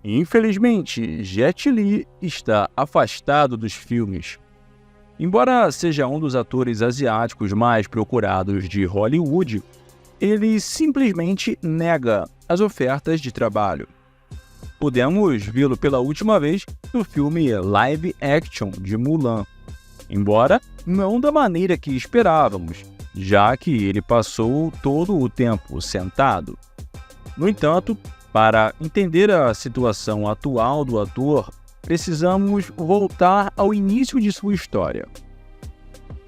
Infelizmente, Jet Li está afastado dos filmes. Embora seja um dos atores asiáticos mais procurados de Hollywood, ele simplesmente nega as ofertas de trabalho. Podemos vê-lo pela última vez no filme live action de Mulan, embora não da maneira que esperávamos, já que ele passou todo o tempo sentado. No entanto, para entender a situação atual do ator, precisamos voltar ao início de sua história.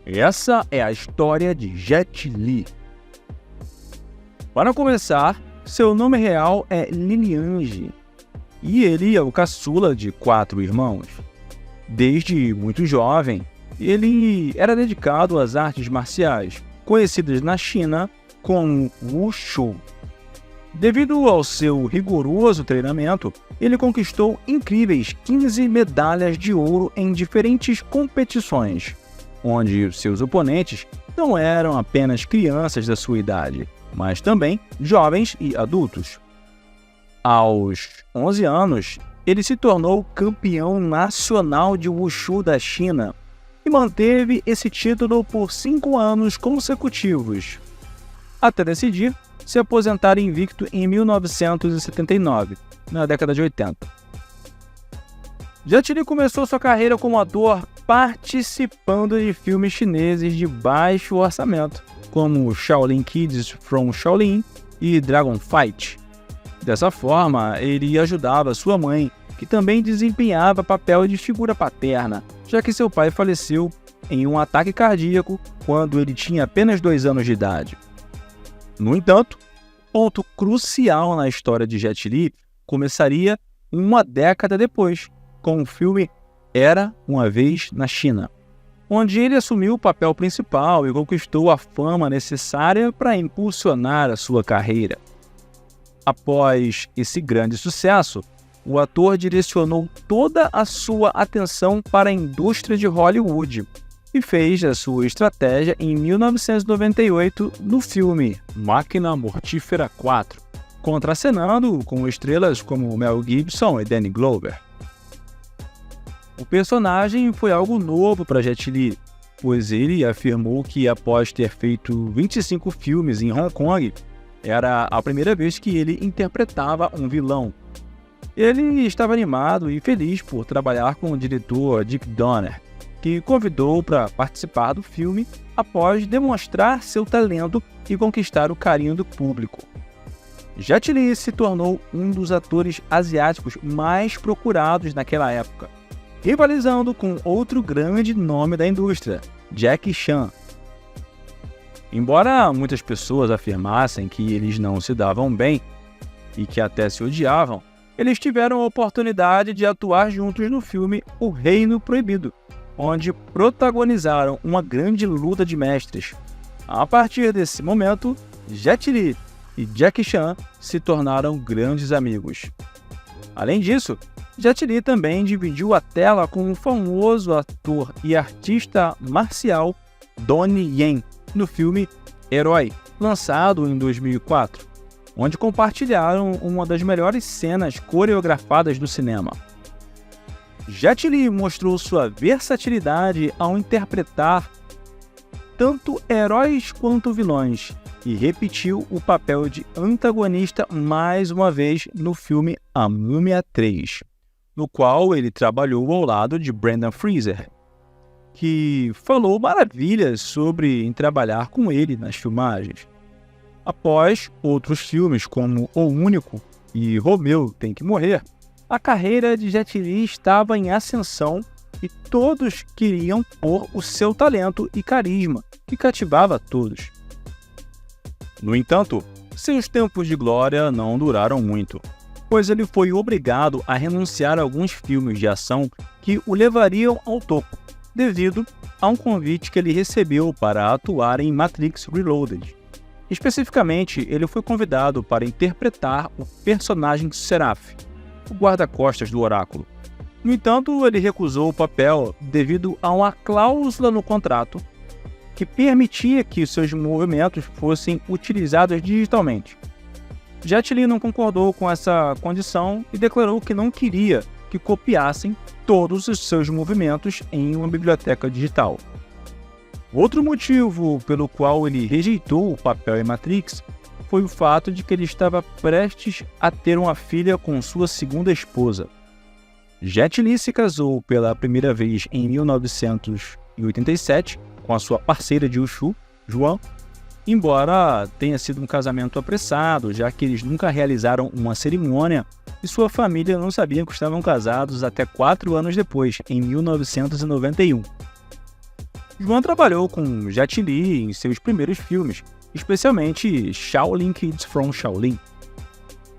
Essa é a história de Jet Li. Para começar, seu nome real é Liliange, e ele é o caçula de 4 irmãos. Desde muito jovem, ele era dedicado às artes marciais, conhecidas na China como Wushu. Devido ao seu rigoroso treinamento, ele conquistou incríveis 15 medalhas de ouro em diferentes competições, onde seus oponentes não eram apenas crianças da sua idade, mas também jovens e adultos. Aos 11 anos, ele se tornou campeão nacional de Wushu da China e manteve esse título por 5 anos consecutivos, até decidir se aposentar invicto em 1979, na década de 80. Jet Li começou sua carreira como ator participando de filmes chineses de baixo orçamento, como Shaolin Kids from Shaolin e Dragon Fight. Dessa forma, ele ajudava sua mãe, que também desempenhava papel de figura paterna, já que seu pai faleceu em um ataque cardíaco quando ele tinha apenas 2 anos de idade. No entanto, ponto crucial na história de Jet Li começaria uma década depois, com o filme Era Uma Vez na China, onde ele assumiu o papel principal e conquistou a fama necessária para impulsionar a sua carreira. Após esse grande sucesso, o ator direcionou toda a sua atenção para a indústria de Hollywood e fez a sua estratégia em 1998 no filme Máquina Mortífera 4, contracenando com estrelas como Mel Gibson e Danny Glover. O personagem foi algo novo para Jet Li, pois ele afirmou que após ter feito 25 filmes em Hong Kong, era a primeira vez que ele interpretava um vilão. Ele estava animado e feliz por trabalhar com o diretor Dick Donner, que convidou para participar do filme após demonstrar seu talento e conquistar o carinho do público. Jet Li se tornou um dos atores asiáticos mais procurados naquela época, rivalizando com outro grande nome da indústria, Jackie Chan. Embora muitas pessoas afirmassem que eles não se davam bem e que até se odiavam, eles tiveram a oportunidade de atuar juntos no filme O Reino Proibido, onde protagonizaram uma grande luta de mestres. A partir desse momento, Jet Li e Jackie Chan se tornaram grandes amigos. Além disso, Jet Li também dividiu a tela com o famoso ator e artista marcial Donnie Yen no filme Herói, lançado em 2004, onde compartilharam uma das melhores cenas coreografadas do cinema. Jet Li mostrou sua versatilidade ao interpretar tanto heróis quanto vilões e repetiu o papel de antagonista mais uma vez no filme A Múmia 3, no qual ele trabalhou ao lado de Brendan Fraser, que falou maravilhas sobre trabalhar com ele nas filmagens. Após outros filmes como O Único e Romeu Tem que Morrer, a carreira de Jet Li estava em ascensão e todos queriam pôr o seu talento e carisma, que cativava todos. No entanto, seus tempos de glória não duraram muito, pois ele foi obrigado a renunciar a alguns filmes de ação que o levariam ao topo, devido a um convite que ele recebeu para atuar em Matrix Reloaded. Especificamente, ele foi convidado para interpretar o personagem Seraph, o guarda-costas do Oráculo. No entanto, ele recusou o papel devido a uma cláusula no contrato que permitia que seus movimentos fossem utilizados digitalmente. Jet Li não concordou com essa condição e declarou que não queria que copiassem todos os seus movimentos em uma biblioteca digital. Outro motivo pelo qual ele rejeitou o papel em Matrix foi o fato de que ele estava prestes a ter uma filha com sua segunda esposa. Jet Li se casou pela primeira vez em 1987 com a sua parceira de Wushu, Joan, embora tenha sido um casamento apressado, já que eles nunca realizaram uma cerimônia e sua família não sabia que estavam casados até 4 anos depois, em 1991. Joan trabalhou com Jet Li em seus primeiros filmes, especialmente Shaolin Kids from Shaolin.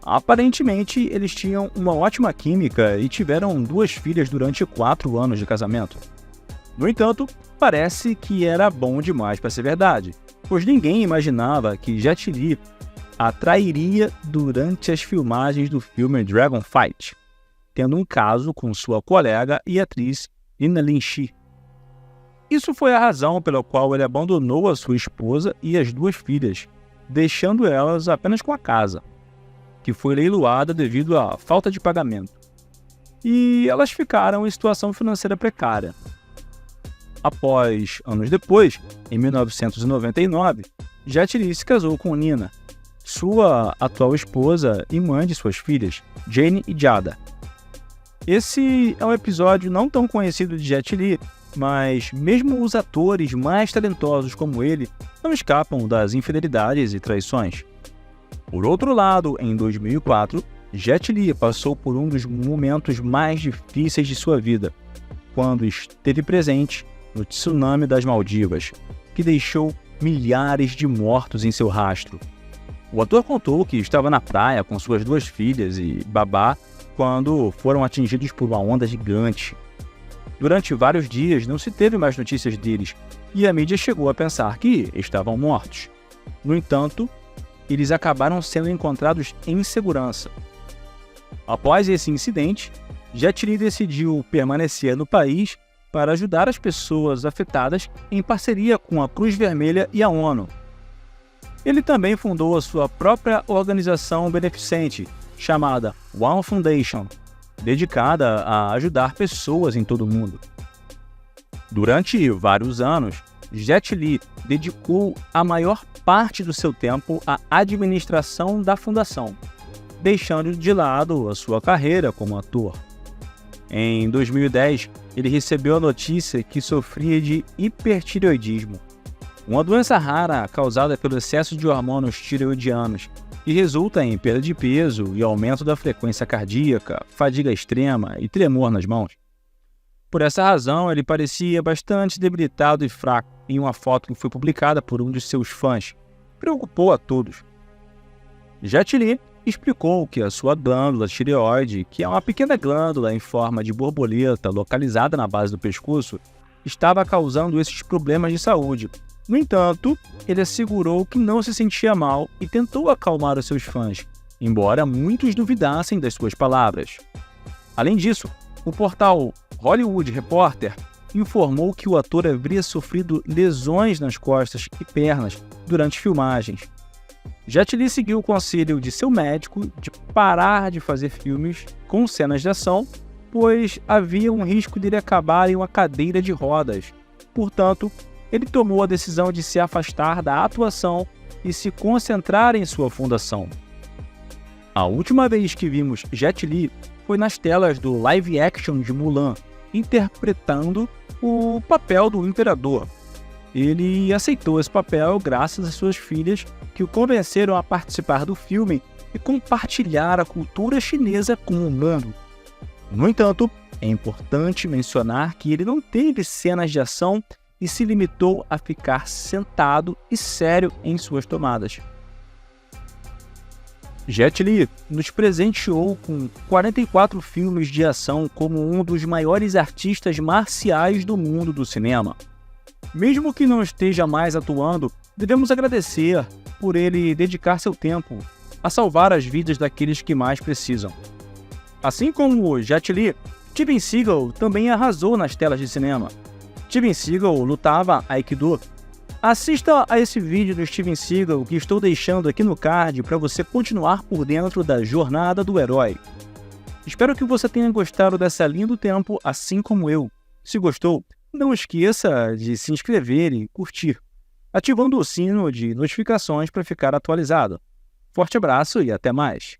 Aparentemente, eles tinham uma ótima química e tiveram 2 filhas durante 4 anos de casamento. No entanto, parece que era bom demais para ser verdade, pois ninguém imaginava que Jet Li a trairia durante as filmagens do filme Dragon Fight, tendo um caso com sua colega e atriz Lina Lin-Chi. Isso foi a razão pela qual ele abandonou a sua esposa e as 2 filhas, deixando elas apenas com a casa, que foi leiloada devido à falta de pagamento. E elas ficaram em situação financeira precária. Após anos depois, em 1999, Jet Li se casou com Nina, sua atual esposa e mãe de suas filhas, Jane e Jada. Esse é um episódio não tão conhecido de Jet Li, mas mesmo os atores mais talentosos como ele não escapam das infidelidades e traições. Por outro lado, em 2004, Jet Li passou por um dos momentos mais difíceis de sua vida, quando esteve presente no tsunami das Maldivas, que deixou milhares de mortos em seu rastro. O ator contou que estava na praia com suas 2 filhas e babá quando foram atingidos por uma onda gigante. Durante vários dias não se teve mais notícias deles e a mídia chegou a pensar que estavam mortos. No entanto, eles acabaram sendo encontrados em segurança. Após esse incidente, Jet Li decidiu permanecer no país para ajudar as pessoas afetadas em parceria com a Cruz Vermelha e a ONU. Ele também fundou a sua própria organização beneficente, chamada One Foundation, dedicada a ajudar pessoas em todo o mundo. Durante vários anos, Jet Li dedicou a maior parte do seu tempo à administração da fundação, deixando de lado a sua carreira como ator. Em 2010, ele recebeu a notícia que sofria de hipertireoidismo, uma doença rara causada pelo excesso de hormônios tireoidianos, que resulta em perda de peso e aumento da frequência cardíaca, fadiga extrema e tremor nas mãos. Por essa razão, ele parecia bastante debilitado e fraco em uma foto que foi publicada por um de seus fãs. Preocupou a todos. Jet Li explicou que a sua glândula tireoide, que é uma pequena glândula em forma de borboleta localizada na base do pescoço, estava causando esses problemas de saúde. No entanto, ele assegurou que não se sentia mal e tentou acalmar os seus fãs, embora muitos duvidassem das suas palavras. Além disso, o portal Hollywood Reporter informou que o ator haveria sofrido lesões nas costas e pernas durante filmagens. Jet Li seguiu o conselho de seu médico de parar de fazer filmes com cenas de ação, pois havia um risco dele acabar em uma cadeira de rodas. Portanto, ele tomou a decisão de se afastar da atuação e se concentrar em sua fundação. A última vez que vimos Jet Li foi nas telas do live action de Mulan, interpretando o papel do imperador. Ele aceitou esse papel graças às suas filhas, que o convenceram a participar do filme e compartilhar a cultura chinesa com o mundo. No entanto, é importante mencionar que ele não teve cenas de ação e se limitou a ficar sentado e sério em suas tomadas. Jet Li nos presenteou com 44 filmes de ação como um dos maiores artistas marciais do mundo do cinema. Mesmo que não esteja mais atuando, devemos agradecer por ele dedicar seu tempo a salvar as vidas daqueles que mais precisam. Assim como Jet Li, Steven Seagal também arrasou nas telas de cinema. Steven Seagal lutava Aikido Assista a esse vídeo do Steven Seagal que estou deixando aqui no card para você continuar por dentro da jornada do herói. Espero que você tenha gostado dessa linha do tempo, assim como eu. Se gostou, não esqueça de se inscrever e curtir, ativando o sino de notificações para ficar atualizado. Forte abraço e até mais!